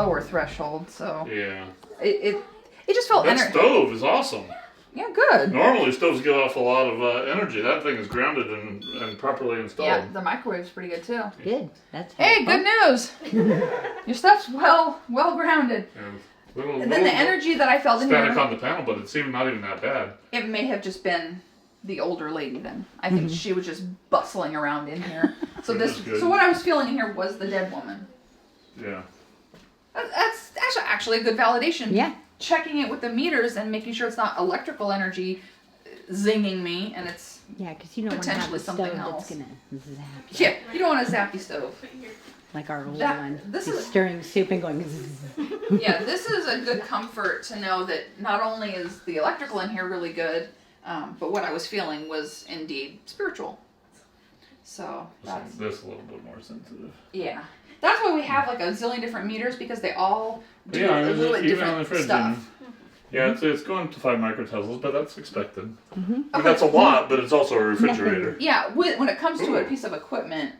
lower threshold, so Yeah. It just felt That stove is awesome. Yeah, good. Normally stoves give off a lot of energy. That thing is grounded and properly installed. Yeah, the microwave's pretty good too. Good. That's hey, good news. Your stuff's well grounded. And then the energy that I felt in here. Static on the panel, but it seemed not even that bad. It may have just been the older lady then. I think she was just bustling around in here. So so what I was feeling in here was the dead woman. Yeah. That's actually a good validation. Yeah. Checking it with the meters and making sure it's not electrical energy zinging me, and it's because you don't want to have a stove that's gonna zap. Yeah, you don't want a zappy stove. Like our old one. This is stirring soup and going. Yeah, this is a good comfort to know that not only is the electrical in here really good, but what I was feeling was indeed spiritual. So that's this a little bit more sensitive. Yeah. That's why we have like a zillion different meters, because they all do a little bit different stuff. Yeah, it's going to 5 microtesla's, but that's expected. I mean, that's a lot, but it's also a refrigerator. Yeah, when it comes to a piece of equipment.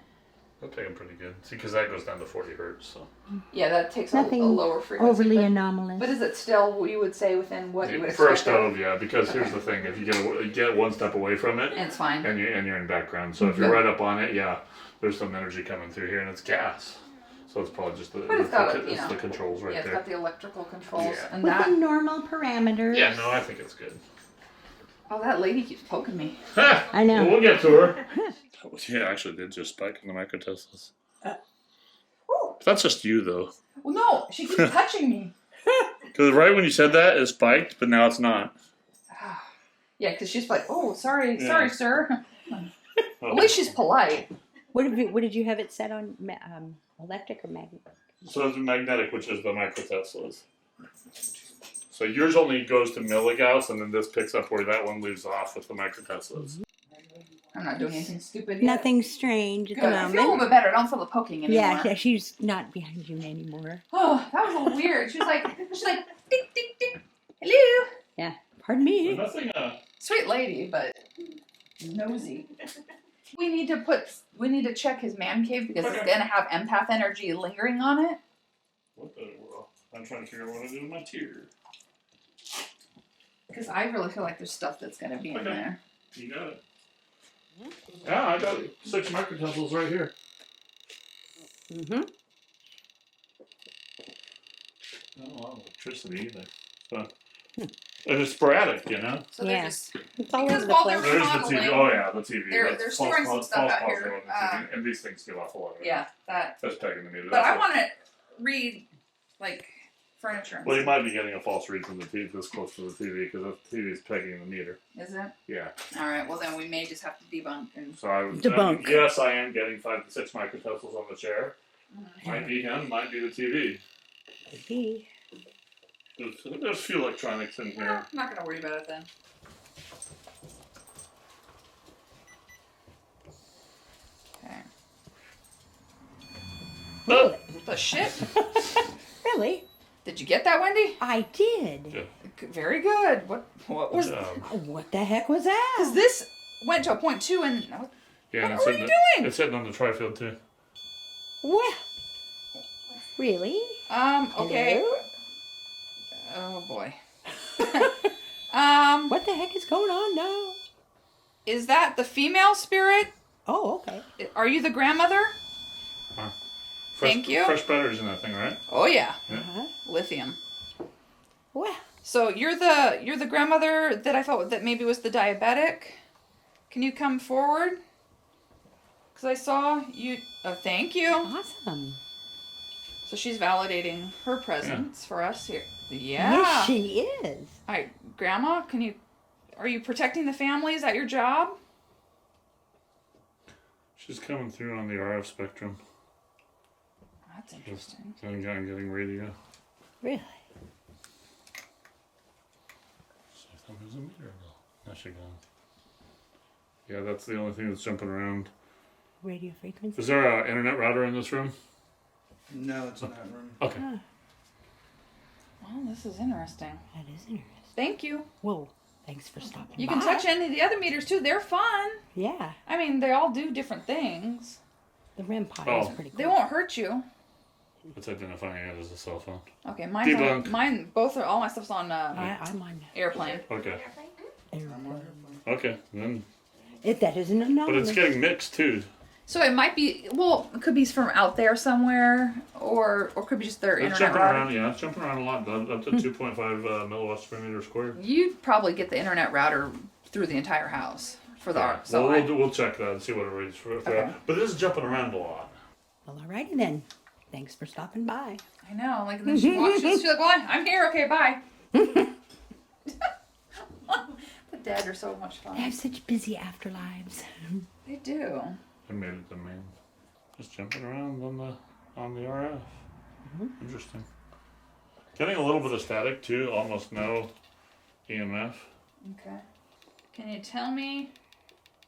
That's taking pretty good. See, because that goes down to 40 hertz. So. Yeah, that takes a lower frequency. Overly anomalous. But is it still, you would say, within what you would expect? For a stove, yeah, because here's the thing. If you get one step away from it, and it's fine. And you're in background. So if you're right up on it, yeah, there's some energy coming through here, and it's gas. So it's probably just the controls right there. Yeah, it's got the electrical controls. Yeah. And Within normal parameters. Yeah, no, I think it's good. Oh, that lady keeps poking me. I know. Well, we'll get to her. Yeah, actually did just spike in the microteslas. That's just you, though. Well, no, she keeps touching me. Because right when you said that, it spiked, but now it's not. Yeah, because she's like, oh, sorry, sir. At least she's polite. What did you have it set on? Electric or magnetic? So it's magnetic, which is the microteslas. So yours only goes to milligauss, and then this picks up where that one leaves off with the microteslas. I'm not doing anything stupid yet. Nothing strange at the moment. I feel a little bit better. I don't feel the poking anymore. Yeah, she's not behind you anymore. Oh, that was a little weird. She was like, ding, ding, ding. Hello. Yeah, pardon me. Sweet lady, but nosy. We need to check his man cave because it's gonna have empath energy lingering on it. What the world? I'm trying to figure out what to do with my tier. Because I really feel like there's stuff that's gonna be in there. You got it. Yeah, I got 6 microteslas right here. Mm-hmm. Not a lot of electricity either. So, it's sporadic, you know? So they're just... It's all because over while the they're place. There's the remodeling... TV. Oh, yeah, the TV. They're storing some stuff out here. And these things give off a lot of Yeah, that... That's pegging the meter. But I want to read, like, furniture and Well, you stuff. might be getting a false read from the TV this close to the TV, because the TV is pegging the meter. Is it? Yeah. Alright, well then we may just have to debunk. And... So I debunk. Yes, I am getting 5 to 6 microteslas on the chair. Might be him, might be the TV. Could be. There's a few electronics in here. I'm not going to worry about it then. Okay. Oh. What the shit? Really? Did you get that, Wendy? I did. Yeah. Very good. What was... What the heck was that? Because this went to a 0.2 and... Yeah, what are you doing? It's sitting on the tri-field too. Well, really? Okay. Hello? Oh, boy. What the heck is going on now? Is that the female spirit? Oh, okay. Are you the grandmother? Thank you. Fresh batteries in that thing, right? Oh, yeah. Uh-huh. Lithium. Well. So you're the grandmother that I thought that maybe was the diabetic. Can you come forward? Because I saw you... Oh, thank you. Awesome. So she's validating her presence for us here. Yeah. Yes, she is. All right, Grandma, are you protecting the family? Is that your job? She's coming through on the RF spectrum. That's interesting. I'm getting radio. Really? There's a meter. There she goes. Yeah, that's the only thing that's jumping around. Radio frequency? Is there an internet router in this room? No, it's in that room. Okay. Huh. Well, this is interesting. That is interesting. Thank you. Whoa. Thanks for stopping You by. can touch any of the other meters too. They're fun. Yeah. I mean, they all do different things. The REM pod is pretty cool. They won't hurt you. It's identifying it as a cell phone. Okay, mine's on, Debunk. all my stuff's on I'm on airplane. Okay. airplane. Okay. Then, That is an anomaly. but it's getting mixed too. So it might be, well, it could be from out there somewhere, or could be just their It's internet jumping router. around. Yeah, it's jumping around a lot. Up to 2.5 milliwatts per meter squared. You'd probably get the internet router through the entire house for the Yeah. art. So Well, we'll check that and see what it reads for. Okay. But this is jumping around a lot. Well, alrighty then. Thanks for stopping by. I know, like, and then she walks, she's like, well, I'm here, okay, bye. The dead are so much They fun. have such busy afterlives. They do. I made it the main. Just jumping around on the RF. Interesting. Getting a little bit of static too. Almost no EMF. Okay. Can you tell me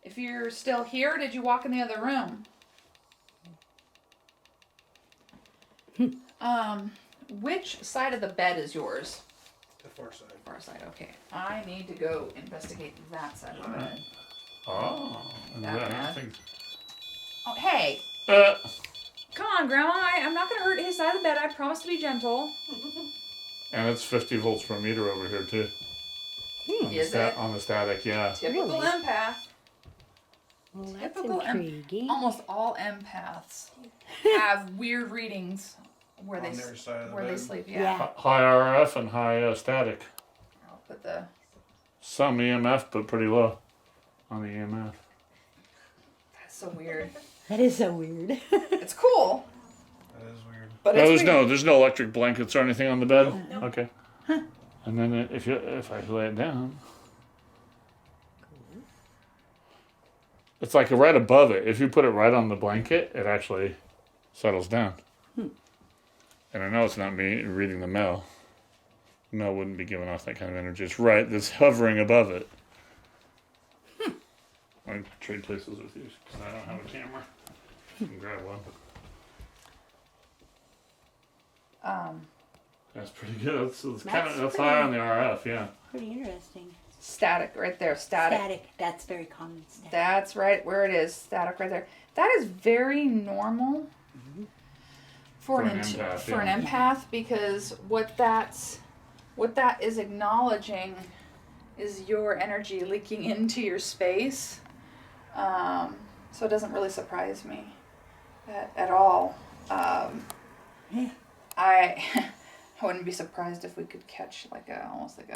if you're still here, or did you walk in the other room? Which side of the bed is yours? The far side. Far side, okay. I need to go investigate that side of the bed. Oh. That I bad. think. Oh, hey! Come on, Grandma. I'm not going to hurt his side of the bed. I promise to be gentle. And it's 50 volts per meter over here too. Is it? On the static, yeah. Typical Really? empath. Well, that's Typical intriguing. Almost all empaths have weird readings where On they their side of the where they bed. sleep. Yeah. High RF and high static. I'll put the. Some EMF, but pretty low on the EMF. That's so weird. That is so weird. It's cool, That is weird. but No, it's weird. there's no electric blankets or anything on the bed. Okay. And then if I lay it down, it's like right above it. If you put it right on the blanket, it actually settles down. And I know it's not me reading the Mel. Mel wouldn't be giving off that kind of energy. It's right. It's hovering above it. I trade places with you because I don't have a camera. You can grab one. That's pretty good. That's high on the RF, yeah. Pretty interesting. Static right there. Static. Static. That's very common. Static. That's right where it is. Static right there. That is very normal for an empath, for yeah. an empath, because what that is acknowledging is your energy leaking into your space. So it doesn't really surprise me at all. Yeah. I wouldn't be surprised if we could catch almost like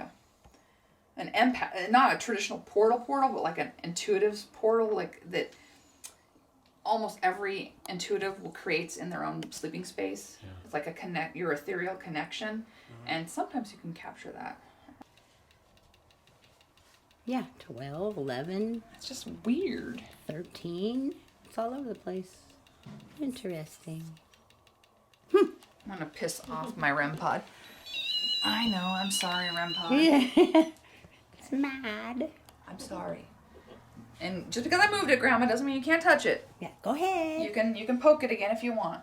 an empath, not a traditional portal, but like an intuitive portal, like that. Almost every intuitive creates in their own sleeping space. Yeah. It's like your ethereal connection, and sometimes you can capture that. Yeah. 12, 11, It's just weird. 13. It's all over the place. Interesting. I'm gonna piss off my REM pod. I know. I'm sorry, REM pod. It's mad. I'm sorry. And just because I moved it, Grandma, doesn't mean you can't touch it. Yeah. Go ahead. You can poke it again if you want.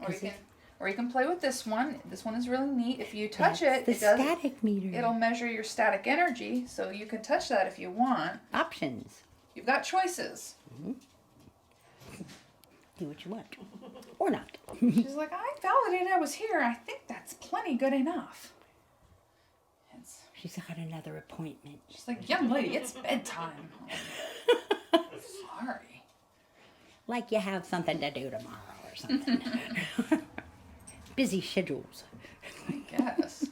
Is it- Or you can play with this one. This one is really neat. If you touch That's it, the it does. static meter. It'll measure your static energy, so you can touch that if you want. Options. You've got choices. Do what you want. Or not. She's like, I validated I was here. I think that's plenty good enough. She's got another appointment. She's like, young lady, it's bedtime. Sorry. Like you have something to do tomorrow or something. Busy schedules. I guess.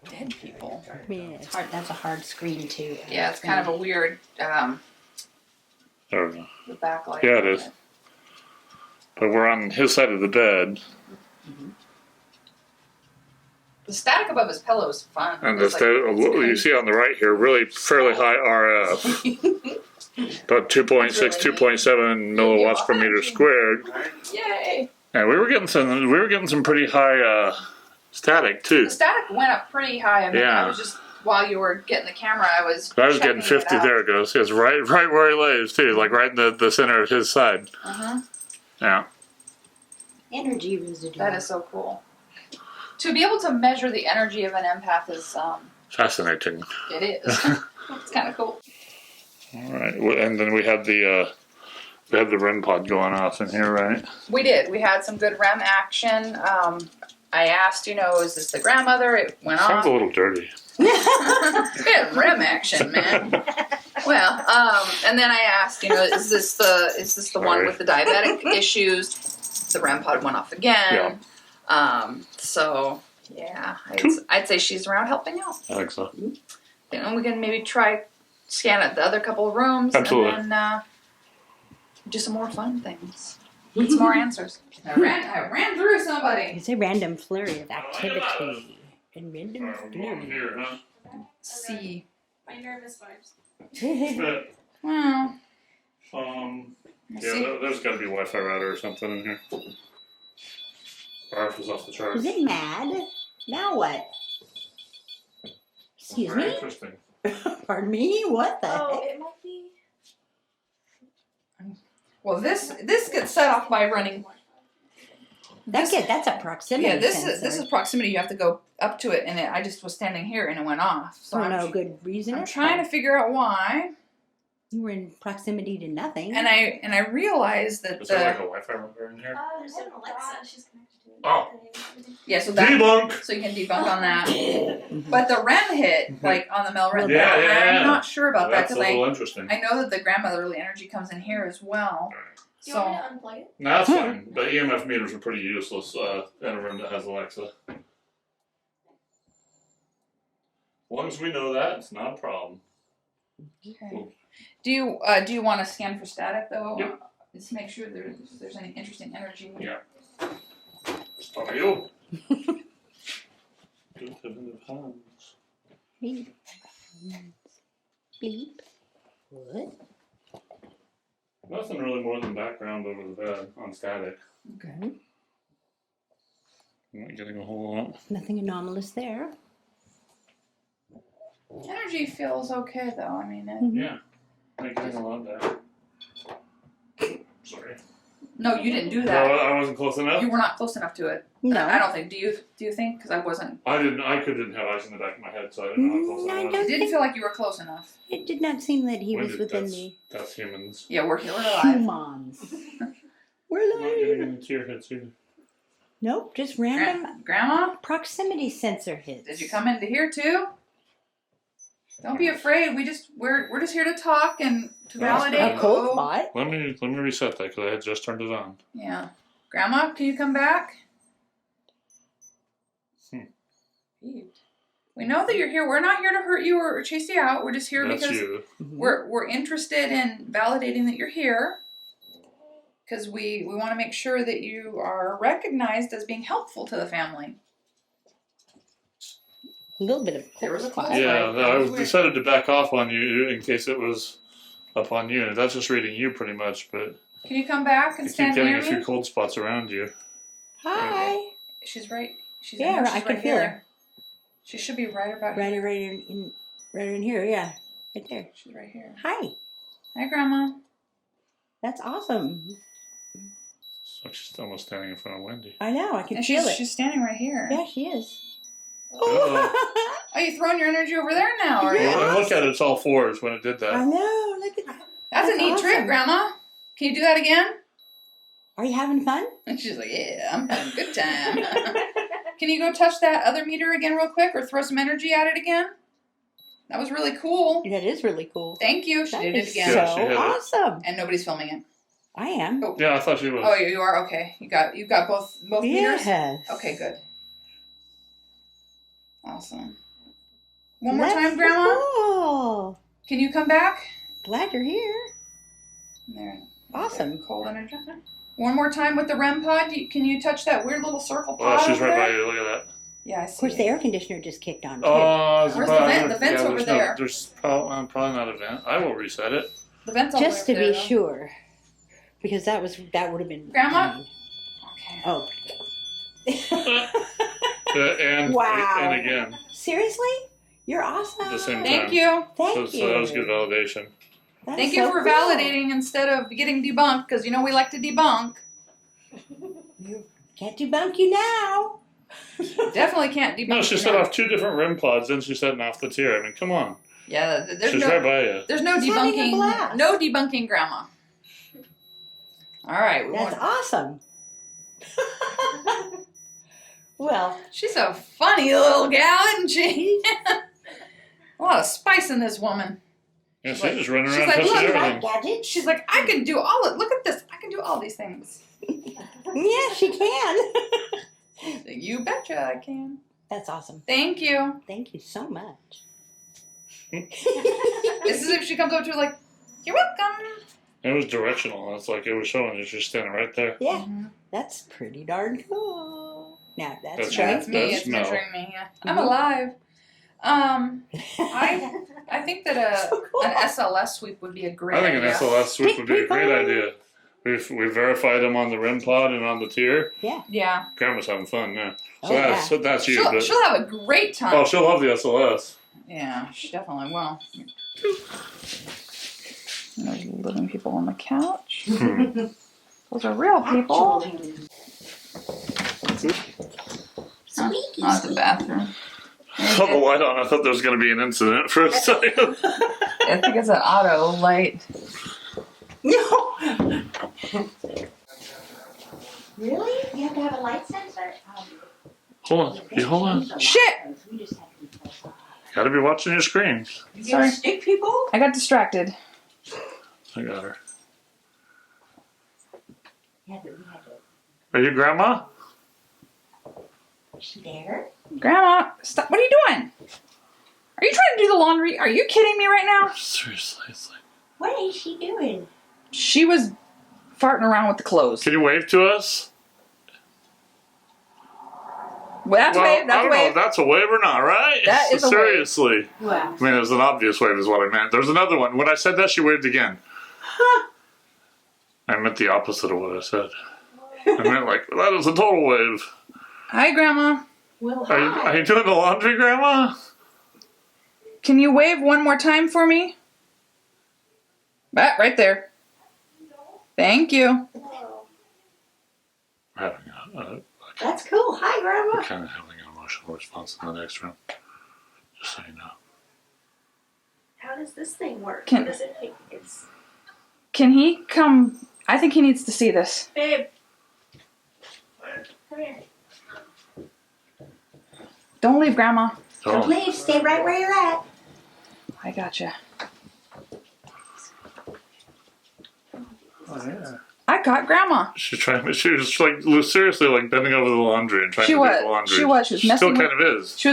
Dead people. Yeah, it's hard. That's a hard screen too. Yeah, it's kind of a weird, There we go. the backlight. Yeah, it on is. But we're on his side of the bed, The static above his pillow is fun. and It's you see on the right here, really fairly high RF. About 2.6, 2.7 milliwatts per meter squared. Yay! And we were getting some pretty high static too. The static went up pretty high. I mean, Yeah. I was just, while you were getting the camera, I was Getting checking it 50. out. There it goes. It's right where he lays too, like right in the center of his side. Uh-huh. Yeah. Energy residue. That is so cool. To be able to measure the energy of an empath is, Fascinating. it is. It's kind of cool. All right, and then we have the We have the REM pod going off in here, right? We did. We had some good REM action. I asked, is this the grandmother? It went off. Sounds a little dirty. Yeah, REM action, man. Well, and then I asked, is this the one with the diabetic issues? The REM pod went off again. Yeah. So yeah, I'd say she's around helping out. I think so. And we can maybe try scan at the other couple of rooms. Absolutely. And then do some more fun things. Get some more answers. I ran through somebody. It's a random flurry of activity. And random flurry. Here, huh? See. My nervous vibes. Well. Yeah, there's got to be a Wi-Fi router or something in here. RF is off the charts. Is it mad? Now what? Excuse Very me? interesting. Pardon me? What the Oh, heck? it might be. Well, this gets set off by running. That's a proximity Yeah, this sensor. is proximity. You have to go up to it, and I just was standing here, and it went off. So For no good reason. I'm trying to figure out why. You were in proximity to nothing. And I realized that Is there like a Wi-Fi router in here? There's an Alexa. She's connected to it. Oh. yeah, so that Debunk! so you can debunk on that. But the REM hit, like on the Mel-Meter, Yeah, I'm yeah. not sure about that That's a because little interesting. I know that the grandmotherly energy comes in here as well. Do you want me So to unplug it? No, that's fine. The EMF meters are pretty useless in a room that has Alexa. As long as we know that, it's not a problem. okay. Cool. Do you want to scan for static though? Yep. Just make sure there's any interesting energy. Yeah. Stop you. Don't have enough hands. Beep. Beep. What? Nothing really more than background over the bed on static. Okay. I'm not getting a whole lot. Nothing anomalous there. Energy feels okay though. I mean, Yeah. I'm getting a lot there. Sorry. no, you didn't do No, that. I wasn't close enough. You were not close enough to it. No. I don't think. Do you think? Because I wasn't. I couldn't have eyes in the back of my head, so I didn't know how close I I was. It don't didn't feel like you were close enough. It did not seem that he When was did- within that's, the That's humans. Yeah, we're alive. humans. We're I'm not getting alive. any tear hits either. Nope, just random Grandma, proximity sensor hits. did you come into here too? Don't be afraid. We're just here to talk and to That's validate. A cold Oh, spot? Let me reset that because I had just turned it on. yeah. Grandma, can you come back? We know that you're here. We're not here to hurt you or chase you out. We're just here That's because you. we're interested in validating that you're here. Because we want to make sure that you are recognized as being helpful to the family. A little bit of There was a cold cold spot. Yeah, right. no, I decided to back off on you in case it was up on you. That's just reading you pretty much, but Can you come back and you keep stand getting near a few me? cold spots around you. Hi. She's right. She's Yeah, in here. I She's can right feel here. her. She should be right about Right, here. right in here, yeah. Right there. She's right here. Hi. Hi, Grandma. That's awesome. So she's almost standing in front of Wendy. I know, I can And feel it. she's standing right here. Yeah, she is. Uh-oh. Oh, you throwing your energy over there now, are Yeah. you? Well, look at it, it's all fours when it did I that. know, look at that. That's a That's neat trick, awesome. Grandma. Can you do that again? Are you having fun? And she's like, yeah, I'm having a good time. Can you go touch that other meter again real quick or throw some energy at it again? That was really cool. That is really cool. Thank you. She That did it is again. Yeah, she so hit it. awesome. And nobody's filming it. I am. Oh, Yeah, I thought she was. oh, you are? Okay. You got both meters? Yes. Okay, good. Awesome. One more That's time, so Grandma. Cool. Can you come back? Glad you're here. There. Awesome. Cold energy. One more time with the REM pod. Can you touch that weird little circle pod? Oh, she's over right by there? you. Look at that. Yeah, I see. Of course, it. the air conditioner just kicked on, too. Oh, it's Where's the about- vent? The vent's yeah, over there's there. No, there's probably not a vent. I will reset it. The vent's all the way Just to over be there, though. sure. Because that would have been... Grandma? mean. Okay. Oh. And Wow. and again. Seriously? You're awesome. At the same Thank time. you. Thank you. So that was good validation. That Thank is you so for cool. validating instead of getting debunked, because we like to debunk. Can't debunk you now. Definitely can't debunk. No, she you set now. off 2 different REM pods, then she's setting off the tier. I mean, come on. Yeah, there's She's no, right by you. there's no She's having a debunking. blast. No debunking, Grandma. All right. That's awesome. Well, She's a funny little gal, isn't she? A lot of spice in this woman. Yeah, She's she's like- just running she's around like, touching look, everything. gadgets. She's like, I can do all it. Look at this. I can do all these things. Yeah, she can. You betcha I can. That's awesome. Thank you. Thank you so much. It's as if she comes up to her like, you're welcome. It was directional. It's like it was showing you just standing right there. Yeah, Mhm. that's pretty darn cool. Now that's That's right. That's me. That's It's Mel. measuring me. Yeah. I'm Mhm. alive. I think that So cool. an SLS sweep would be a great I think an idea. SLS sweep would be a great People. idea. We verified them on the REM pod and on the tier. Yeah. Grandma's having fun now. Oh, So that's you. She'll, But, she'll have a great time. oh, she'll love the SLS. Yeah, she definitely will. And there's living people on the couch. Those are real people. Oh, that's the bathroom. Saw the light on. I thought there was going to be an incident for a second. I think it's an auto light. No. Really? You have to have a light sensor? Hold on. You hold on. Shit! Got to be watching your screens. Sorry. Stick people? I got distracted. I got her. Yeah, but we had to. Are you Grandma? Is she there? Grandma, stop. What are you doing? Are you trying to do the laundry? Are you kidding me right now? Seriously. It's like, What is she doing? She was farting around with the clothes. can you wave to us? Well, that's a well, wave. I That's a don't know if wave. that's a wave or not, right? That is a wave. Seriously. Wow. I mean, it was an obvious wave is what I meant. There's another one. When I said that, she waved again. I meant the opposite of what I said. I meant like, that is a total wave. Hi, Grandma. Well, Are you doing the laundry, Grandma? Can you wave one more time for me? Right there. Thank you. We're having That's cool. Hi, Grandma. kind of having an emotional response in the next room. Just so you know. How does this thing work? Can- What does it take? It's Can he come? I think he needs to see this. babe. Come here. Don't leave, Grandma. Don't Oh, leave. Stay right where you're at. I gotcha. oh yeah. I got Grandma. She was like seriously like bending over the laundry and trying She to was. do the laundry. She was. She was She messing still with- kind of is. She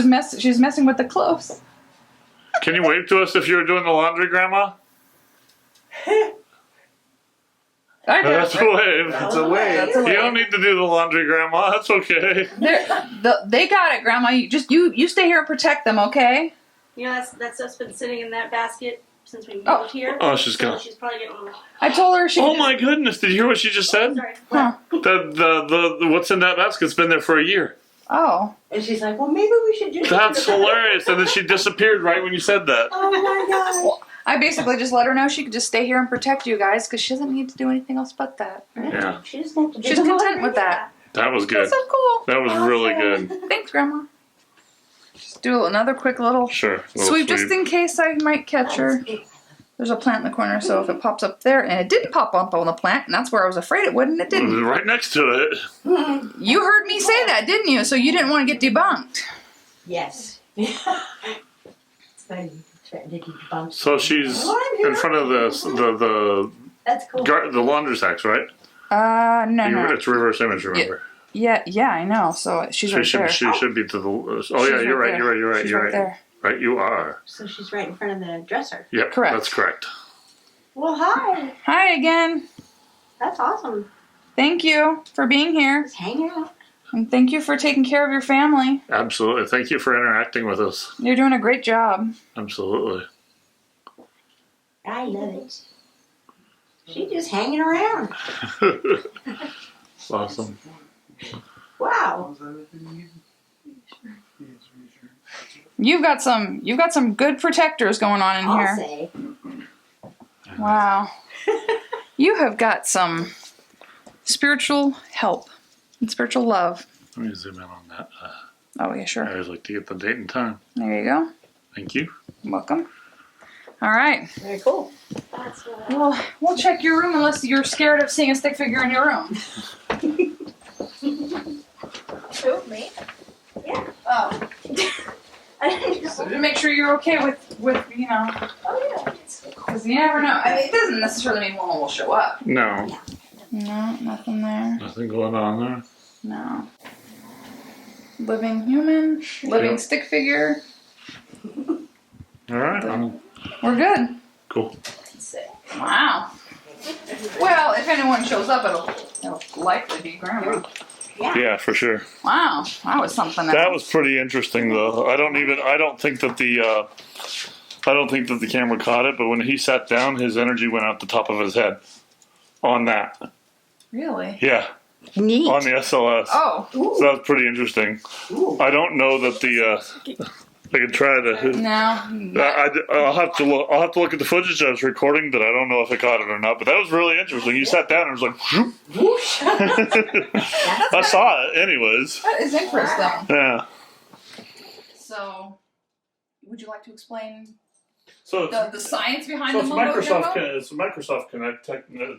was messing with the clothes. Can you wave to us if you were doing the laundry, Grandma? I got That's a wave. That's a wave. That's a You wave. don't need to do the laundry, Grandma. That's okay. They got it, Grandma. You stay here and protect them, okay? You know that stuff's been sitting in that basket since we moved Oh. here. Oh, she's so gone. she's probably getting. I told her she. Oh could my goodness! Did you hear what she just said? Sorry. Huh. The what's in that basket's been there for a year. Oh. And she's like, well, maybe we should do That's hilarious. And then she disappeared right when you said that. Oh my God. Well, I basically just let her know she could just stay here and protect you guys because she doesn't need to do anything else but that. Yeah, She just wants to do She's the content laundry. with that. that was That's good. so cool. That was really good. Thanks, Grandma. Just do another quick little Sure. Little sweep just in case I might catch her. There's a plant in the corner, so if it pops up there, and it didn't pop up on the plant, and that's where I was afraid it would, and it didn't. Right next to it. You heard me say that, didn't you? So you didn't want to get debunked. Yes. So So she's in front of the That's cool. the laundry sacks, right? No. It's reverse image, remember? Yeah, I know. So she's right there. She should be to the. Oh She's yeah, you're right. there. You're right. She's You're right right. there. Right, you are. So she's right in front of the dresser. Yep, Correct. that's correct. Well, hi. Hi again. That's awesome. Thank you for being here, Just hanging out. and thank you for taking care of your family. Absolutely. Thank you for interacting with us. You're doing a great job. Absolutely. I love it. She's just hanging around. Awesome. Wow. You've got some good protectors going on in I'll here. say. Wow. You have got some spiritual help and spiritual love. Let me zoom in on that. Oh, yeah, sure. I always like to get the date and time. There you go. Thank you. Welcome. All right. Very cool. That's Well, we'll check your room unless you're scared of seeing a stick figure in your room. Who, me? Yeah. Oh. I didn't know. So to make sure you're okay with you know, Oh, yeah. because you never know. I mean, it doesn't necessarily mean one will show up. No. No, nothing there. Nothing going on there. No. Living human, living Yep. stick figure. All right. We're good. Cool. Sick. Wow. Well, if anyone shows up, it'll likely be Grandma. Yeah, for sure. Wow, that was something else. That was pretty interesting, though. I don't think that the camera caught it, but when he sat down, his energy went out the top of his head. On that. Really? Yeah. Neat. On the SLS. Oh. So that was pretty interesting. I don't know that I could try to. No. I'll have to look. I'll have to look at the footage I was recording, but I don't know if I caught it or not. But that was really interesting. You sat down and it was like, whoop. I saw it, anyways. That is interesting. Yeah. So, would you like to explain So the science behind so the it's Mumbo Microsoft. Jumbo? It's Microsoft Connect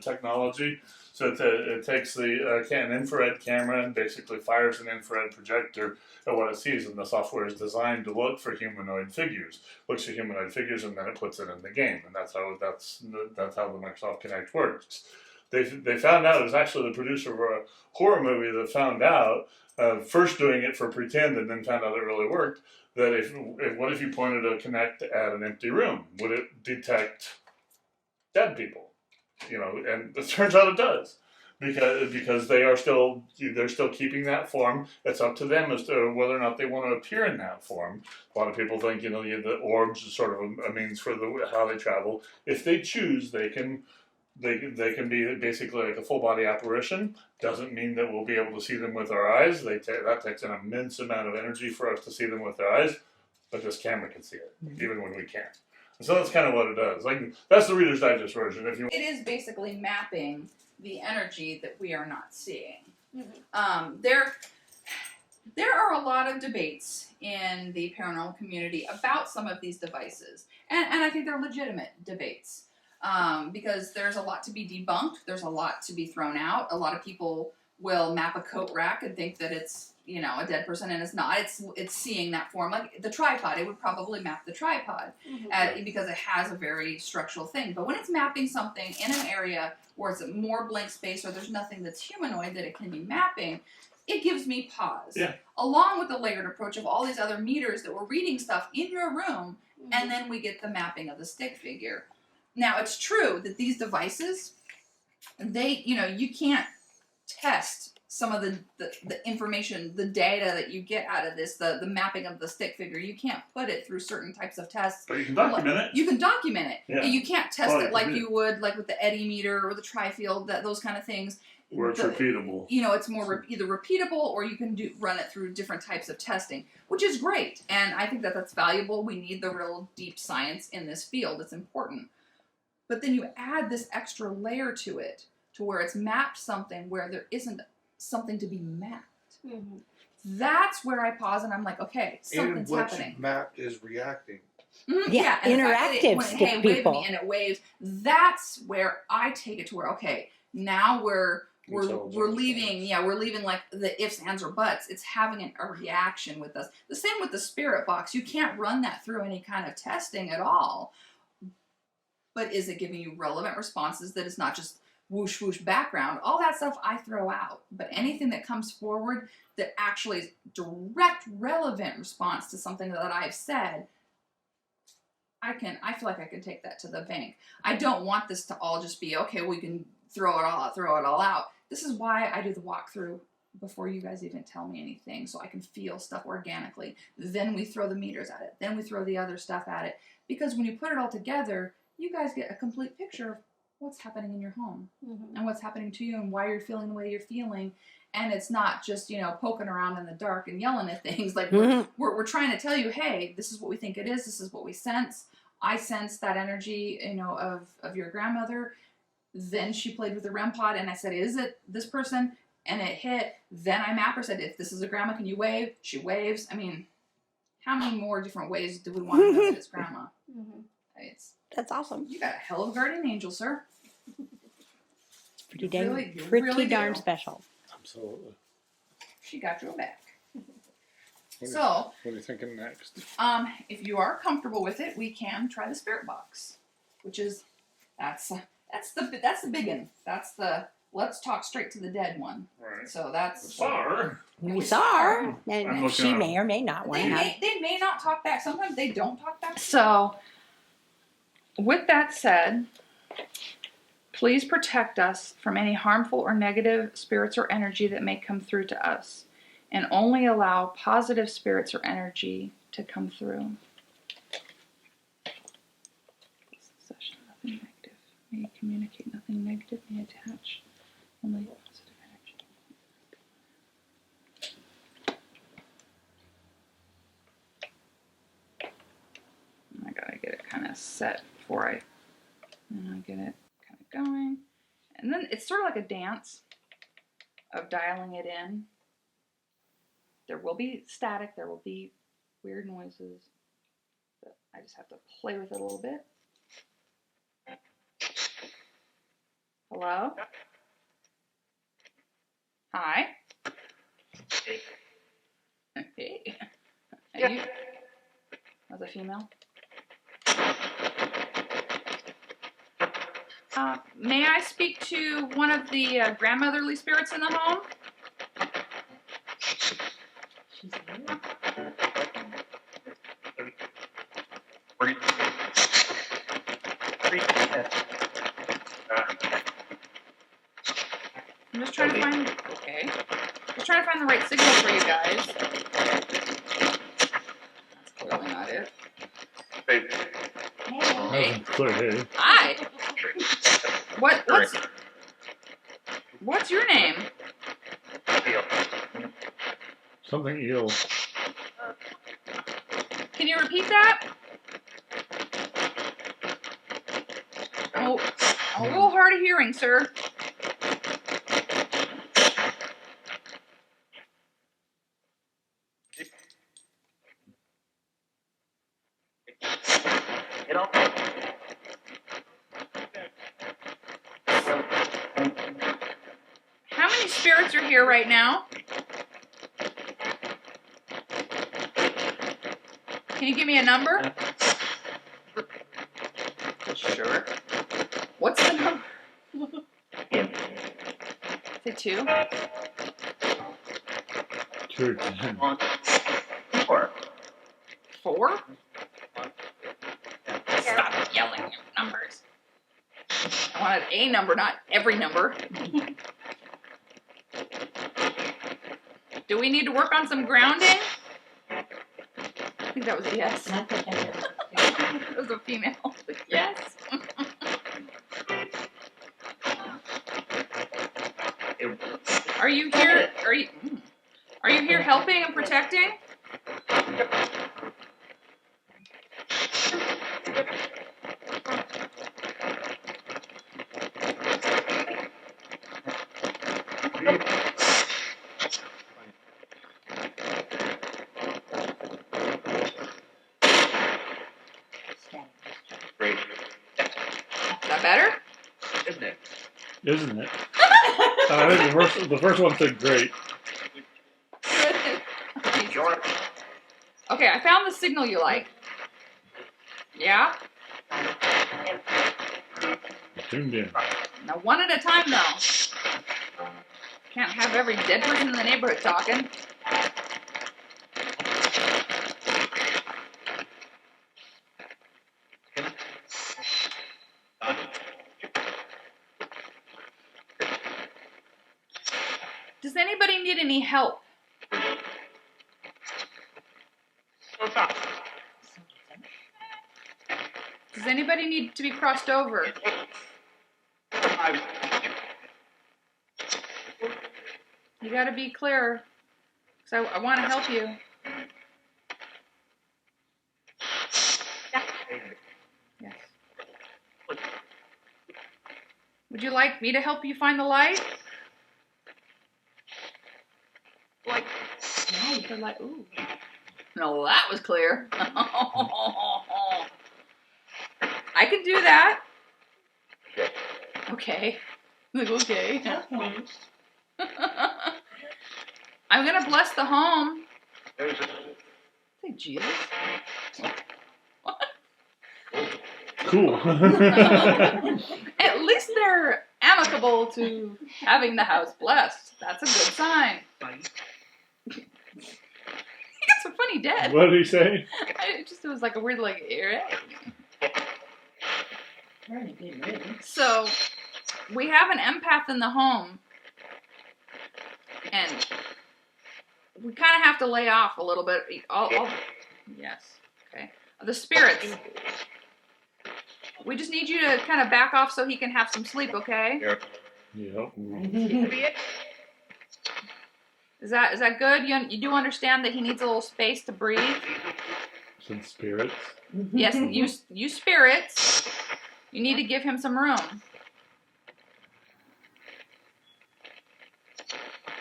technology. So it takes the an infrared camera and basically fires an infrared projector at what it sees, and the software is designed to look for humanoid figures. Looks for humanoid figures, and then it puts it in the game, and that's how the Microsoft Connect works. They found out, it was actually the producer of a horror movie that found out, first doing it for pretend and then found out it really worked, that what if you pointed a Connect at an empty room? Would it detect dead people? You know, and it turns out it does. Because they're still keeping that form. It's up to them as to whether or not they want to appear in that form. A lot of people think, the orbs is sort of a means for how they travel. If they choose, they can be basically like a full body apparition. Doesn't mean that we'll be able to see them with our eyes. That takes an immense amount of energy for us to see them with our eyes. But this camera can see it, even when we can't. And so that's kind of what it does. Like, that's the Reader's Digest version. It is basically mapping the energy that we are not seeing. Mm-hmm. There are a lot of debates in the paranormal community about some of these devices, and I think they're legitimate debates, because there's a lot to be debunked. There's a lot to be thrown out. A lot of people will map a coat rack and think that it's a dead person, and it's not. It's seeing that form. Like the tripod, it would probably map the tripod because it has a very structural thing. But when it's mapping something in an area where it's more blank space or there's nothing that's humanoid that it can be mapping, it gives me pause. Yeah. Along with the layered approach of all these other meters that were reading stuff in your room, and then we get the mapping of the stick figure. Now, it's true that these devices, you can't test some of the information, the data that you get out of this, the mapping of the stick figure. You can't put it through certain types of tests. But you can document it. You can document it. Yeah. You can't test it like you would, like with the eddy meter or the tri-field, those kind of things. Where it's repeatable. It's more either repeatable, or you can run it through different types of testing, which is great. And I think that's valuable. We need the real deep science in this field. It's important. But then you add this extra layer to it, to where it's mapped something where there isn't something to be mapped. Mm-hmm. That's where I pause and I'm like, okay, something's happening. And which map is reacting. Yeah, and interactive stick people. Wave me and it waves. That's where I take it to where, okay, now we're leaving. Yeah, we're leaving like the ifs, ands, or buts. It's having a reaction with us. The same with the spirit box. You can't run that through any kind of testing at all. But is it giving you relevant responses that is not just whoosh, whoosh background? All that stuff I throw out. But anything that comes forward that actually is direct, relevant response to something that I've said, I feel like I can take that to the bank. I don't want this to all just be, okay, we can throw it all out. This is why I do the walkthrough before you guys even tell me anything, so I can feel stuff organically. Then we throw the meters at it. Then we throw the other stuff at it. Because when you put it all together, you guys get a complete picture of what's happening in your home and what's happening to you and why you're feeling the way you're feeling. And it's not just, poking around in the dark and yelling at things. Like we're trying to tell you, hey, this is what we think it is. This is what we sense. I sense that energy, of your grandmother. Then she played with the REM pod and I said, is it this person? And it hit. Then I map her, said, if this is a grandma, can you wave? She waves. I mean, how many more different ways do we want to know that it's grandma? That's awesome. You got a hell of a guardian angel, sir. It's pretty You pretty really darn do. special. Absolutely. She got your back. What are you thinking next? If you are comfortable with it, we can try the spirit box, which is that's the big one. That's the let's talk straight to the dead one. Right. So that's We saw her, I'm and looking she up. may or may not want they to have. may not talk back. Sometimes they don't talk back. So, with that said, please protect us from any harmful or negative spirits or energy that may come through to us, and only allow positive spirits or energy to come through. Session, nothing negative. May communicate, nothing negative. May attach, only positive energy. I gotta get it kind of set before I get it kind of going. And then it's sort of like a dance of dialing it in. There will be static, there will be weird noises, but I just have to play with it a little bit. Hello? Hi? Hey. Are you? That's a female. May I speak to one of the grandmotherly spirits in the home? I'm just trying to find. Okay. Just trying to find the right signal for you guys. That's clearly not it. Hey. Clear. Hi. What's your name? Something eel. Can you repeat that? Oh, I'm a little hard of hearing, sir. How many spirits are here right now? Can you give me a number? Sure. What's the number? Is it 2? 2 or 10. 4? Stop yelling at numbers. I wanted a number, not every number. Do we need to work on some grounding? I think that was a yes. It was a female. Yes. Are you here? Are you here helping and protecting? Is that better? Isn't it? I think the first one said great. Okay, I found the signal you like. Yeah? Tuned in. Now, one at a time, though. Can't have every dead person in the neighborhood talking. Does anybody need any help? Does anybody need to be crossed over? You gotta be clear, because I want to help you. Yes. Would you like me to help you find the light? Like, no, you could like, ooh. No, that was clear. I can do that. Okay. Like, okay. I'm gonna bless the home. Say Jesus. Cool. At least they're amicable to having the house blessed. That's a good sign. He got so funny dead. What did he say? It was like a weird, like, so we have an empath in the home, and we kind of have to lay off a little bit. Yes, okay. The spirits. We just need you to kind of back off so he can have some sleep, okay? Yep. Is that good? You do understand that he needs a little space to breathe? Some spirits. Yes, you spirits. You need to give him some room.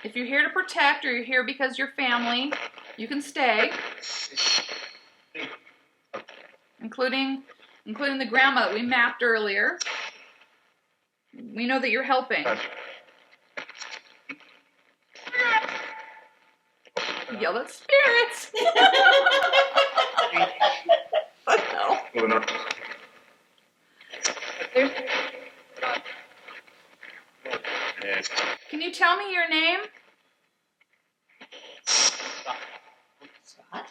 If you're here to protect or you're here because you're family, you can stay. Including the grandma that we mapped earlier. We know that you're helping. Yell at spirits. What the hell? Can you tell me your name? Scott?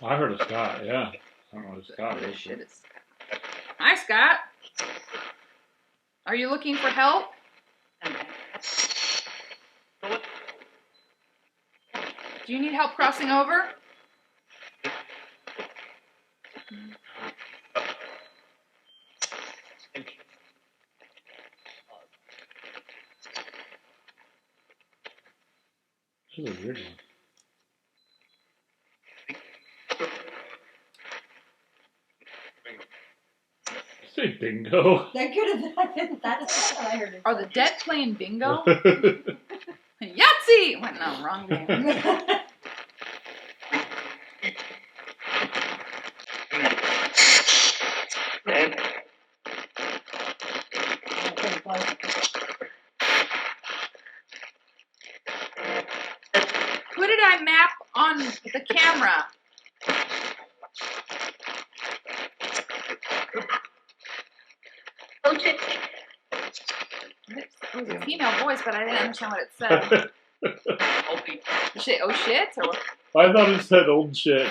I heard a Scott, yeah. I don't know what a Scott Oh, is. shit, it's Scott. Hi, Scott. Are you looking for help? Do you need help crossing over? This is a weird one. Say bingo. That could have been. That's what I heard. Are the dead playing bingo? Yahtzee! Wait, no, wrong game. Who did I map on the camera? It was a female voice, but I didn't understand what it said. You say, oh shit? Or what? I thought it said old shit.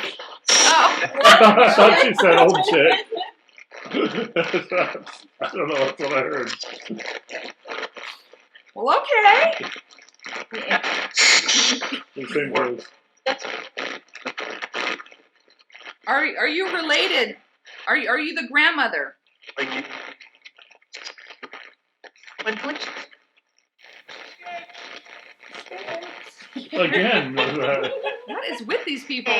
Oh. I thought she said old shit. I don't know, that's what I heard. Well, okay. The same goes. Are you related? Are you the grandmother? Again. What is with these people?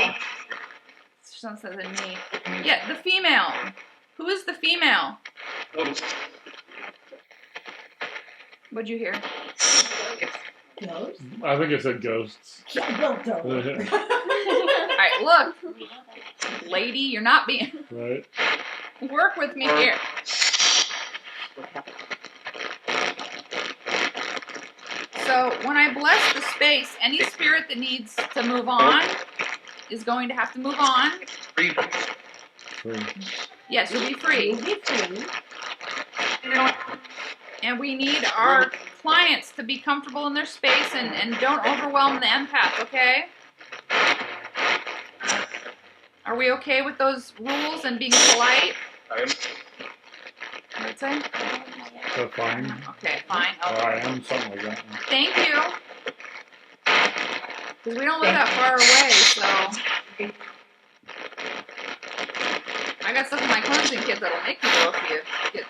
Sounds other than me. Yeah, the female. Who is the female? What'd you hear? Ghost? I think it said ghosts. Well done. Alright, look. Lady, you're not being... Right? Work with me here. So, when I bless the space, any spirit that needs to move on is going to have to move on. Free. Yes, you'll be free. You'll be free. And we need our clients to be comfortable in their space and don't overwhelm the empath, okay? Are we okay with those rules and being polite? What'd it say? So fine. Okay, fine. Or Okay. I am, something like that. Thank you. Because we don't live that far away, so... I got stuff in my cleansing kit that'll make you go if you get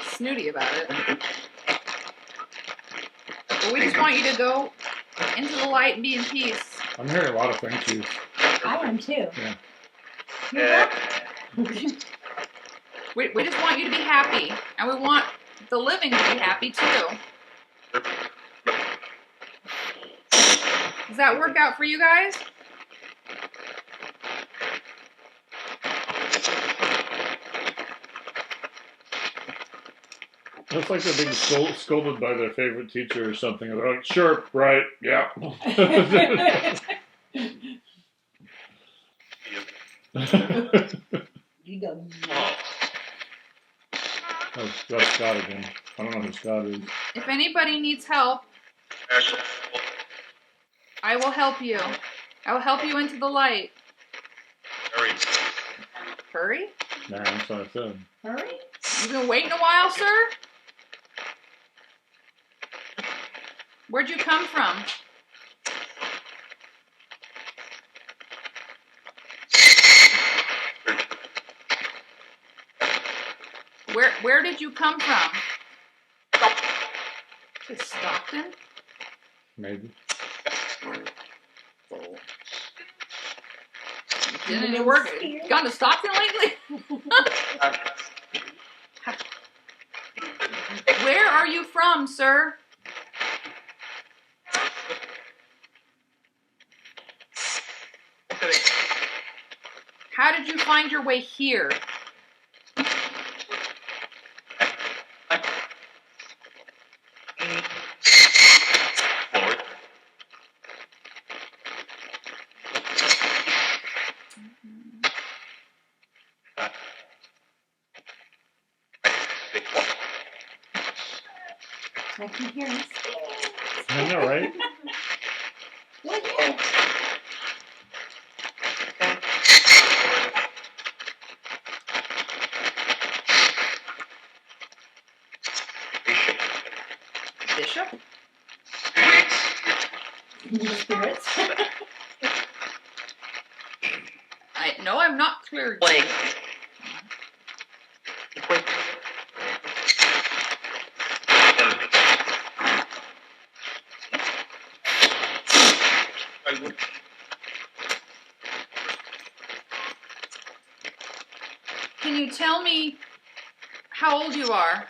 snooty about it. But we just want you to go into the light and be in peace. I'm hearing a lot of thank yous. I am too. Yeah. You're welcome. We just want you to be happy. And we want the living to be happy, too. Does that work out for you guys? It's like they're being scolded by their favorite teacher or something. And they're like, sure, right, yeah. You go. That's Scott again. I don't know who Scott is. If anybody needs help, I will help you. I will help you into the light. Hurry? Nah, that's what I said. Hurry? You've been waiting a while, sir? Where'd you come from? Where did you come from? To Stockton? Maybe. Didn't it work? Gone to Stockton lately? Where are you from, sir? How did you find your way here? I can hear him. I know, right? Well, yeah. Bishop? Spirits. No, I'm not clear. Can you tell me how old you are?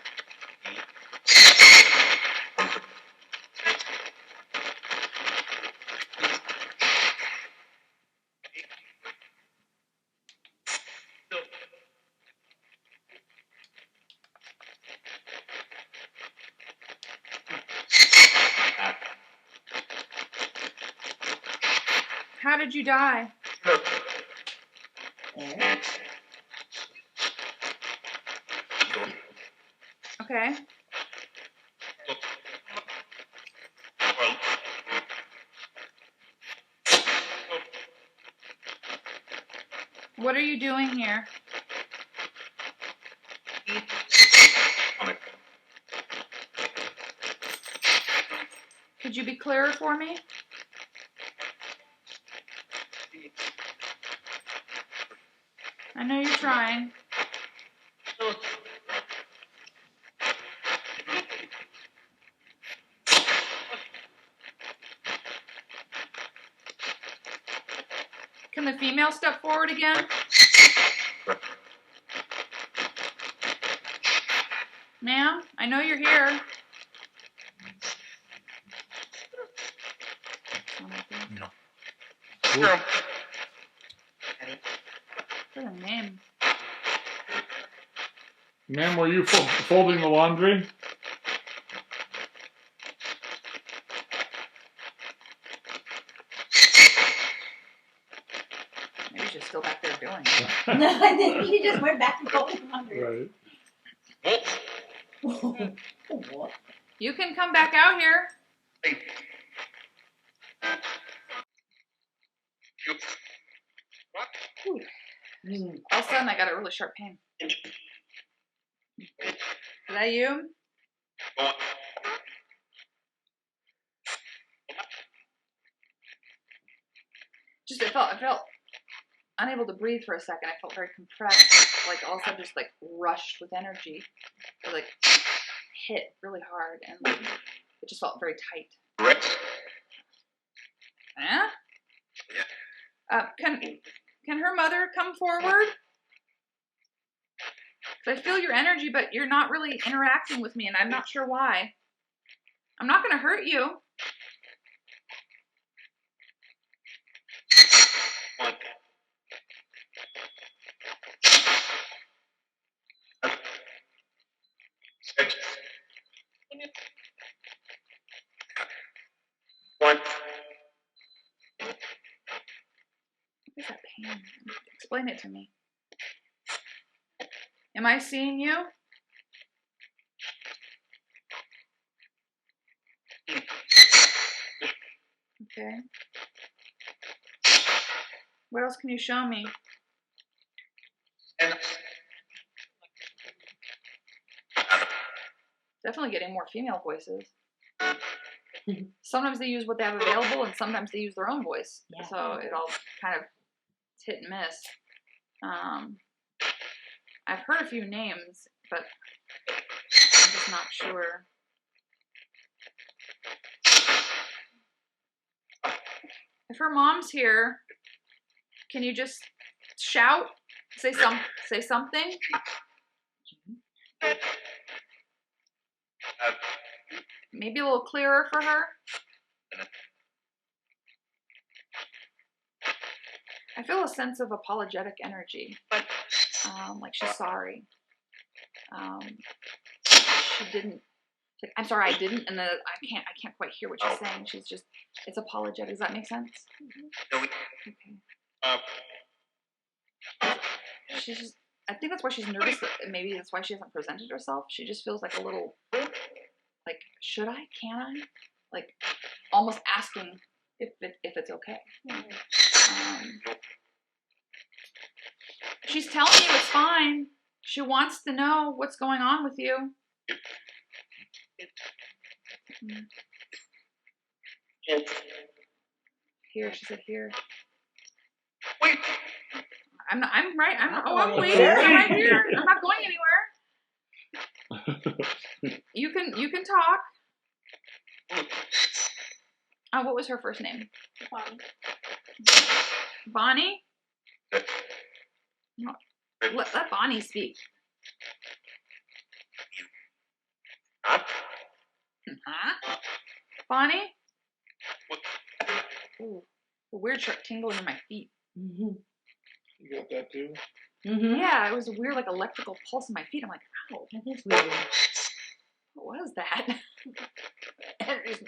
How did you die? Okay. What are you doing here? Could you be clearer for me? I know you're trying. Can the female step forward again? Ma'am, I know you're here. No. What's her name? Ma'am, were you folding the laundry? Maybe she's still back there doing it. No, I think he just went back and told him under. Right. What? You can come back out here. All of a sudden, I got a really sharp pain. Is that you? Just I felt unable to breathe for a second. I felt very compressed, like all of a sudden just like rushed with energy, or like hit really hard, and like, it just felt very tight. Yeah. Can her mother come forward? 'Cause I feel your energy, but you're not really interacting with me, and I'm not sure why. I'm not going to hurt you. Explain it to me. Am I seeing you? Okay. What else can you show me? Definitely getting more female voices. Sometimes they use what they have available, and sometimes they use their own voice. Yeah. So it all kind of hit and miss. I've heard a few names, but I'm just not sure. If her mom's here, can you just shout? Say something. Maybe a little clearer for her. I feel a sense of apologetic energy. Like she's sorry. She didn't. I'm sorry, I didn't, and then I can't quite hear what she's saying. She's just, it's apologetic. Does that make sense? Okay. She's just, I think that's why she's nervous. Maybe that's why she hasn't presented herself. She just feels like a little, like, should I? Can I? Like, almost asking if it's okay. She's telling you it's fine. She wants to know what's going on with you. Here, she said here. I'm right. I'm waiting. I'm right here. I'm not going anywhere. You can talk. What was her first name? Bonnie? No, let Bonnie speak. Huh? Bonnie? Ooh, a weird sharp tingling in my feet. You got that too? Yeah, it was a weird, like, electrical pulse in my feet. I'm like, ow. That is weird. What was that? Energy's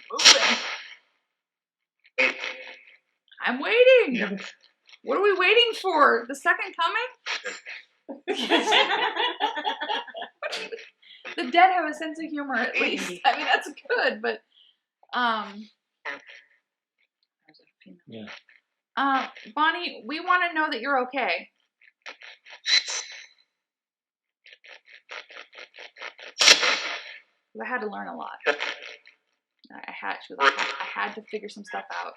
moving. I'm waiting. What are we waiting for? The second coming? The dead have a sense of humor, at least. I mean, that's good, but Yeah. Bonnie, we want to know that you're okay. I had to learn a lot. I had to figure some stuff out.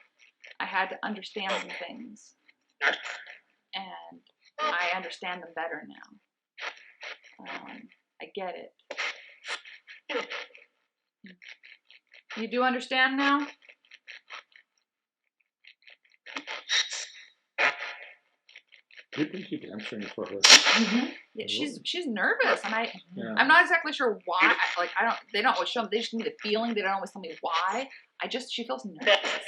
I had to understand some things, and I understand them better now. I get it. You do understand now? Keep answering for her. Yeah, she's nervous, and Yeah. I'm not exactly sure why. They don't always show me. They just give me the feeling. They don't always tell me why. She feels nervous.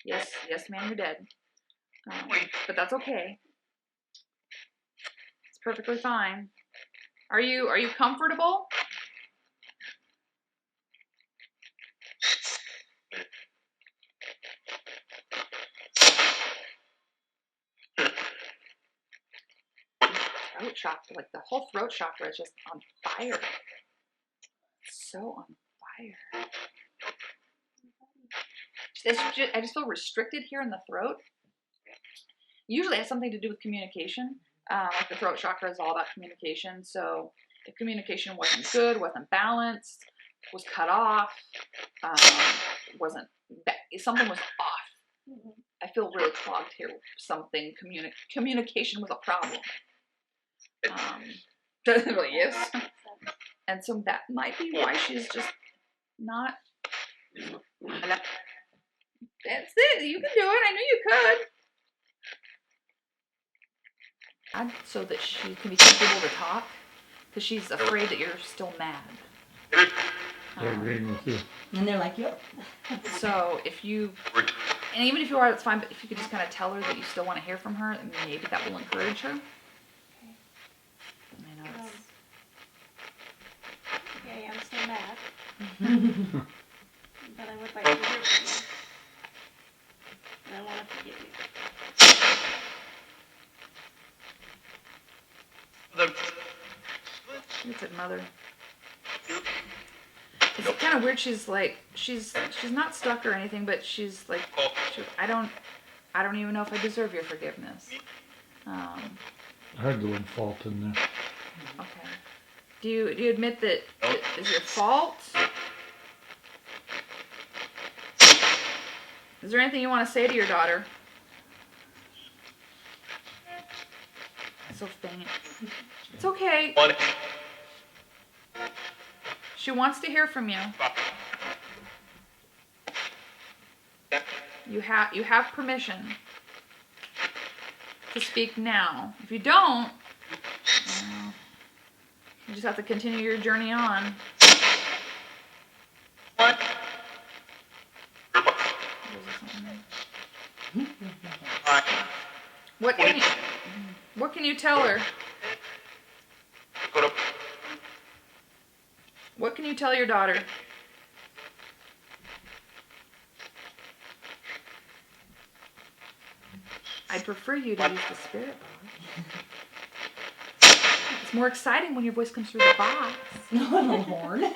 Yes, ma'am, you're dead. But that's okay. It's perfectly fine. Are you comfortable? Throat chakra, like the whole throat chakra is just on fire. So on fire. I just feel restricted here in the throat. Usually it has something to do with communication. Like the throat chakra is all about communication. So if communication wasn't good, wasn't balanced, was cut off, something was off. I feel really clogged here. Something communication was a problem. It really is. And so that might be why she's just not. That's it. You can do it. I knew you could. So that she can be comfortable to talk, because she's afraid that you're still mad. They're agreeing with you. And they're like, yep. So and even if you are, that's fine, but if you could just kind of tell her that you still want to hear from her, maybe that will encourage her. I know it's... Okay, I'm still mad. But I would like to hear from you. And I want to forgive you. it said mother. It's kind of weird. She's like, she's not stuck or anything, but she's like, I don't even know if I deserve your forgiveness. I heard the word fault in there. Okay. Do you admit that it is your fault? Is there anything you want to say to your daughter? So faint. It's okay. She wants to hear from you. You have permission to speak now. If you don't, you just have to continue your journey on. What can you tell her? What can you tell your daughter? I'd prefer you to use the spirit box. It's more exciting when your voice comes through the box. Little horn. You're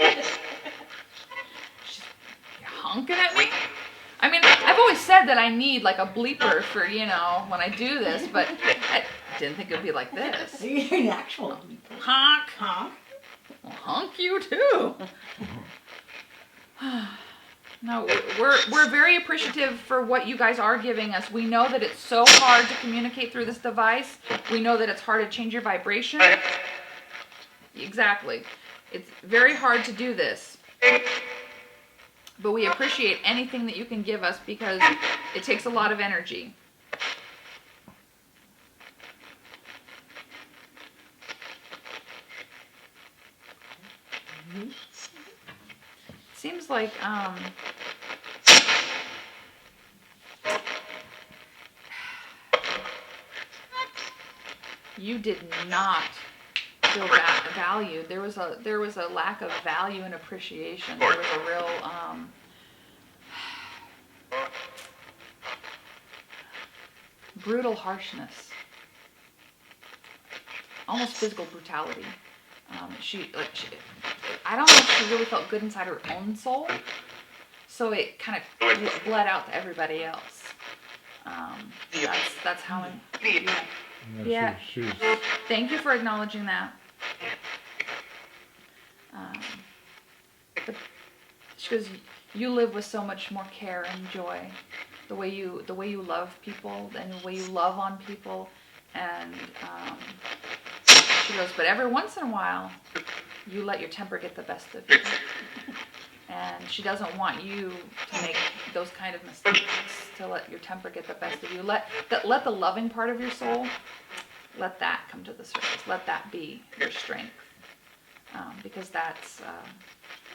honking at me? I mean, I've always said that I need like a bleeper for, when I do this, but I didn't think it would be like this. You're an actual bleeper. Honk. Honk. Well, honk you too. No, we're very appreciative for what you guys are giving us. We know that it's so hard to communicate through this device. We know that it's hard to change your vibration. Exactly. It's very hard to do this. But we appreciate anything that you can give us because it takes a lot of energy. Seems like you did not feel valued. There was a lack of value and appreciation. There was a real brutal harshness, almost physical brutality. I don't know if she really felt good inside her own soul, so it kind of bled out to everybody else. That's how yeah. Thank you for acknowledging that. But she goes, you live with so much more care and joy. The way you love people and the way you love on people, and she goes, but every once in a while, you let your temper get the best of you. And she doesn't want you to make those kind of mistakes, to let your temper get the best of you. Let the loving part of your soul, let that come to the surface. Let that be your strength. Because that's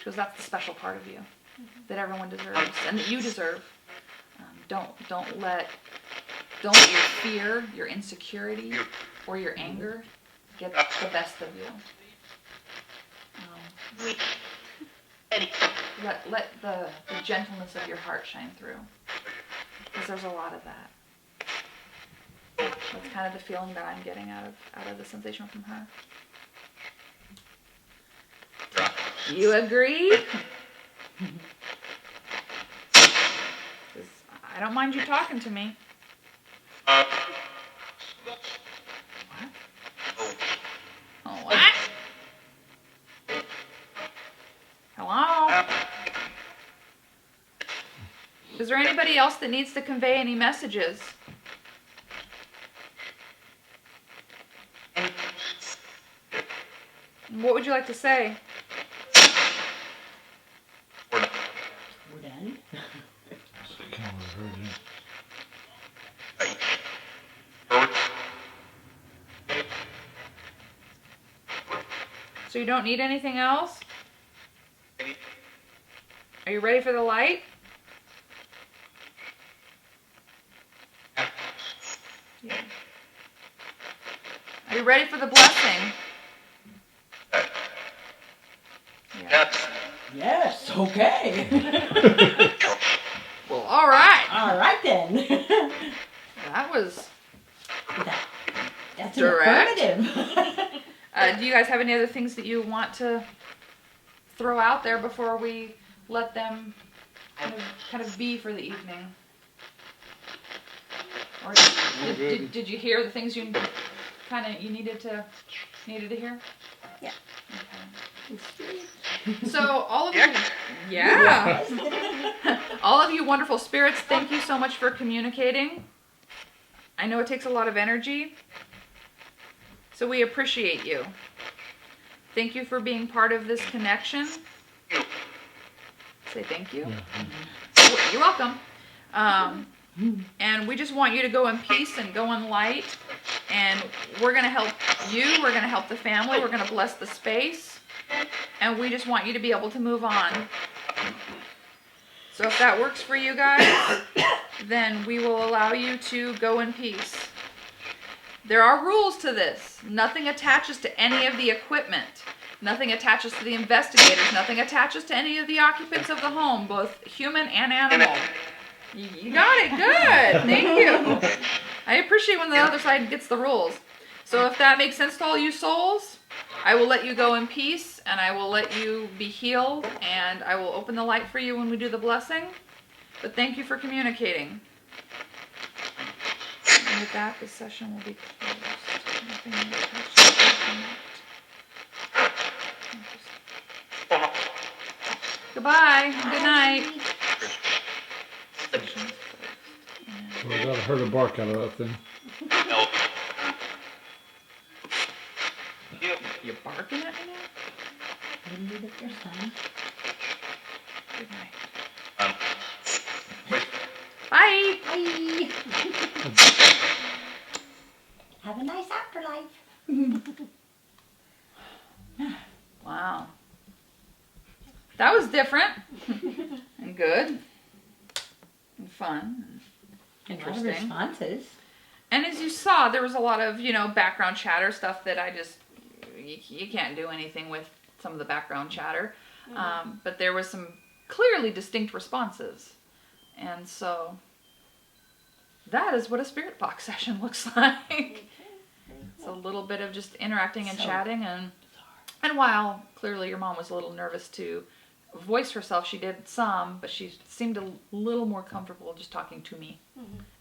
the special part of you that everyone deserves and that you deserve. Don't let your fear, your insecurity, or your anger get the best of you. Let the gentleness of your heart shine through, because there's a lot of that. That's kind of the feeling that I'm getting out of the sensation from her. You agree? I don't mind you talking to me. What? Oh, what? Hello? Is there anybody else that needs to convey any messages? What would you like to say? We're done. So you don't need anything else? Are you ready for the light? Yeah. Are you ready for the blessing? Yeah. Yes, okay. Well, all right. All right then. That was That's direct. an affirmative. Do you guys have any other things that you want to throw out there before we let them kind of be for the evening? Or did you hear the things you needed to hear? Yeah. Okay. So all of you, yeah, all of you wonderful spirits, thank you so much for communicating. I know it takes a lot of energy, so we appreciate you. Thank you for being part of this connection. Say thank you. You're welcome. And we just want you to go in peace and go in light. And we're going to help you. We're going to help the family. We're going to bless the space. And we just want you to be able to move on. So if that works for you guys, then we will allow you to go in peace. There are rules to this. Nothing attaches to any of the equipment. Nothing attaches to the investigators. Nothing attaches to any of the occupants of the home, both human and animal. You got it. Good. Thank you. I appreciate when the other side gets the rules. So if that makes sense to all you souls, I will let you go in peace, and I will let you be healed, and I will open the light for you when we do the blessing. But thank you for communicating. And with that, this session will be closed. Nothing Goodbye. Good night. So I got heard a bark out of that thing. You're barking at me now? Didn't do the first time. Good night. Bye. Bye. Have a nice afterlife. Wow. That was different. And good. And fun. And A lot of interesting. responses. And as you saw, there was a lot of, background chatter stuff that you can't do anything with some of the background chatter. But there was some clearly distinct responses. And so that is what a spirit box session looks like. It's a little bit of just interacting and chatting. And while clearly your mom was a little nervous to voice herself, she did some, but she seemed a little more comfortable just talking to me.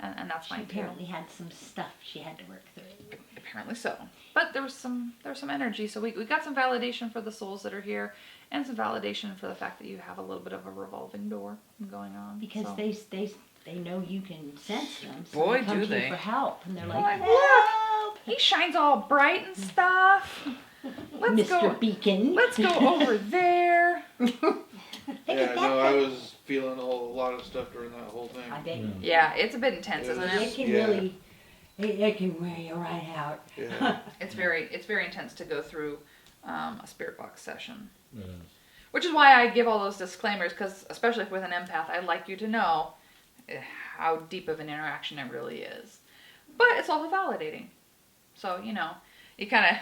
And that's fine. She apparently had some stuff she had to work through. Apparently so. But there was some energy, so we got some validation for the souls that are here, and some validation for the fact that you have a little bit of a revolving door going on. Because so. they know you can sense them. So Boy, they come do to you they. for help, and they're Like, like, look, help, he shines all bright and stuff. Let's Mr. go. Beacon. Let's go over there. Yeah, no, I was feeling a lot of stuff during that whole thing. I bet Yeah, it's a bit intense, isn't it it? can Yeah. really, it can wear you right out. Yeah. It's very intense to go through a spirit box session. Yeah. Which is why I give all those disclaimers, because especially with an empath, I'd like you to know how deep of an interaction it really is. But it's also validating. So, you kind of,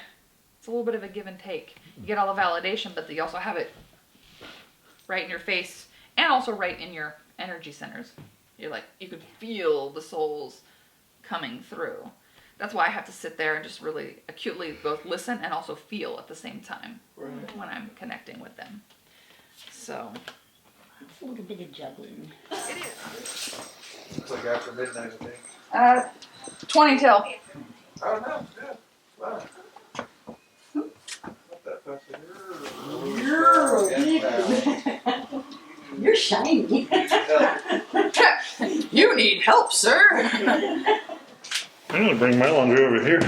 it's a little bit of a give and take. You get all the validation, but you also have it right in your face and also right in your energy centers. You're like, you can feel the souls coming through. That's why I have to sit there and just really acutely both listen and also feel at the same time when I'm connecting with them. So It's a little bit of juggling. it is. It's like after midnight, I think. 20 till. Oh, no, yeah. Wow. Not that fast. You're shiny. You need help, sir. I'm gonna bring my laundry over here.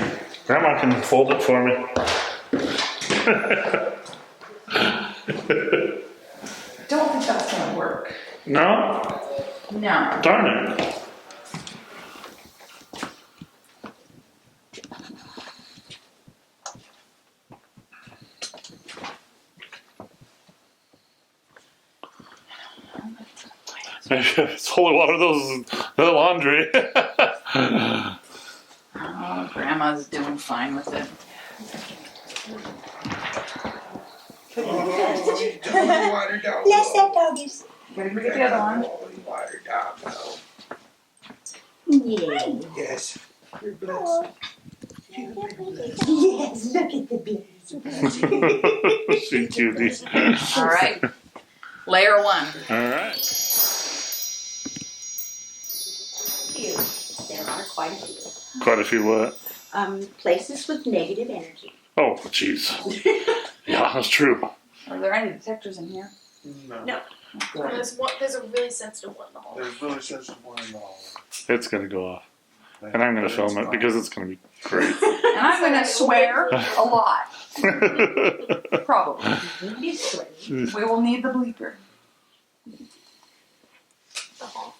Grandma can fold it for me. Don't think that's gonna work. No? No. Darn it. It's holy water, the laundry. Oh, Grandma's doing fine with it. Water dog. Bless that doggies. Gotta get the other one. Water dog. Yeah. Yes. You're blessed. Yes, look at the bees. She cutie. All right. Layer 1. All right. There are quite a few. Quite a few what? Places with negative energy. Oh, jeez. Yeah, that's true. Are there any detectors in here? No. Good. There's a really sensitive one in the hall. There's really sensitive one in the hall. It's going to go off. And I'm going to film it because it's going to be great. And I'm going to swear a lot. Probably. You swear. We will need the bleeper. The honk.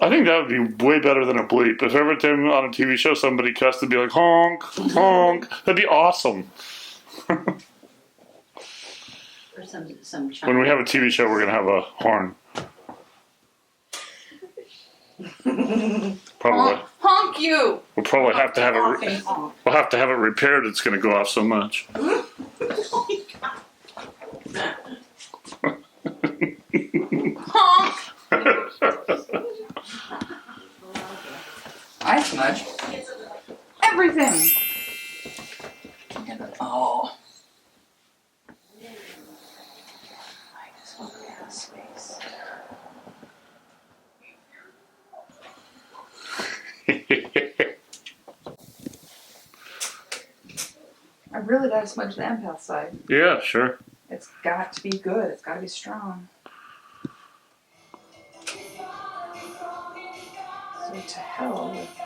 I think that would be way better than a bleep. If every time on a TV show somebody cussed, it'd be like, honk, honk. That'd be awesome. Or some When we have a TV show, we're going to have a horn. Probably. Honk, honk you! We'll probably have to have it. Often honk. We'll have to have it repaired. It's going to go off so much. Honk! I smudge everything. Oh. I just want to have space. I really gotta smudge the empath side. Yeah, sure. It's got to be good. It's got to be strong. So to hell with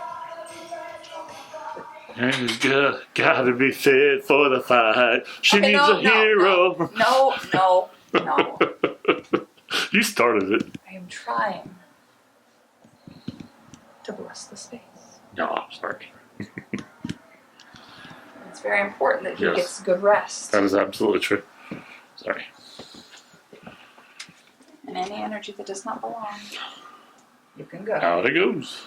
And he's gotta be fit for the fight. She Okay, needs no, a no, hero. no. You started it. I am trying to bless the space. No, sorry. It's very important that he Yes. gets good rest. That is absolutely true. Sorry. And any energy that does not belong, you can go. Out it goes.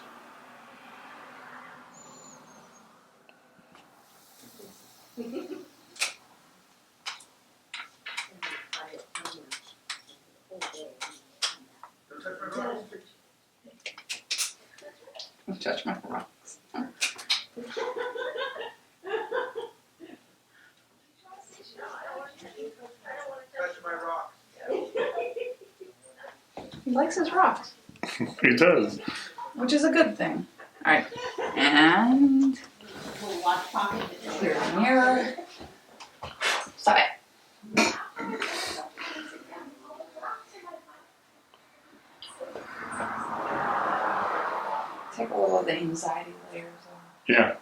Touch my rocks. Touch my rock. He likes his rocks, He does. which is a good thing. All right, and clear the mirror. Stop it. Take a little of the anxiety layers off. Yeah.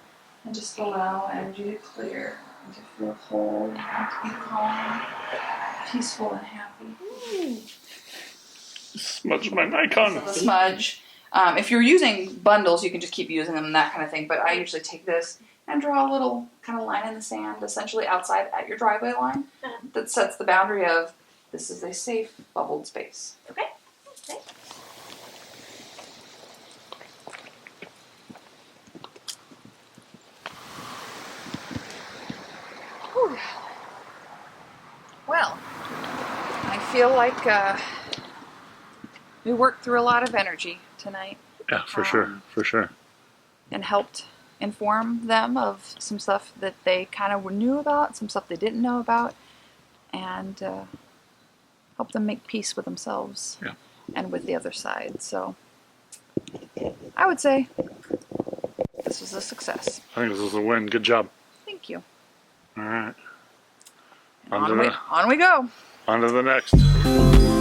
And just allow energy to clear and to feel whole and to be calm, peaceful, and happy. Smudge my Nikon. The smudge. If you're using bundles, you can just keep using them and that kind of thing. But I usually take this and draw a little kind of line in the sand, essentially outside at your driveway line, that sets the boundary of this is a safe bubbled space. Okay. Okay. Whew. Well, I feel like we worked through a lot of energy tonight Yeah, for sure. For sure. and helped inform them of some stuff that they kind of knew about, some stuff they didn't know about, and help them make peace with themselves and with the other side. So I would say this was a success. I think this was a win. Good job. Thank you. All right. On we go. On to the next.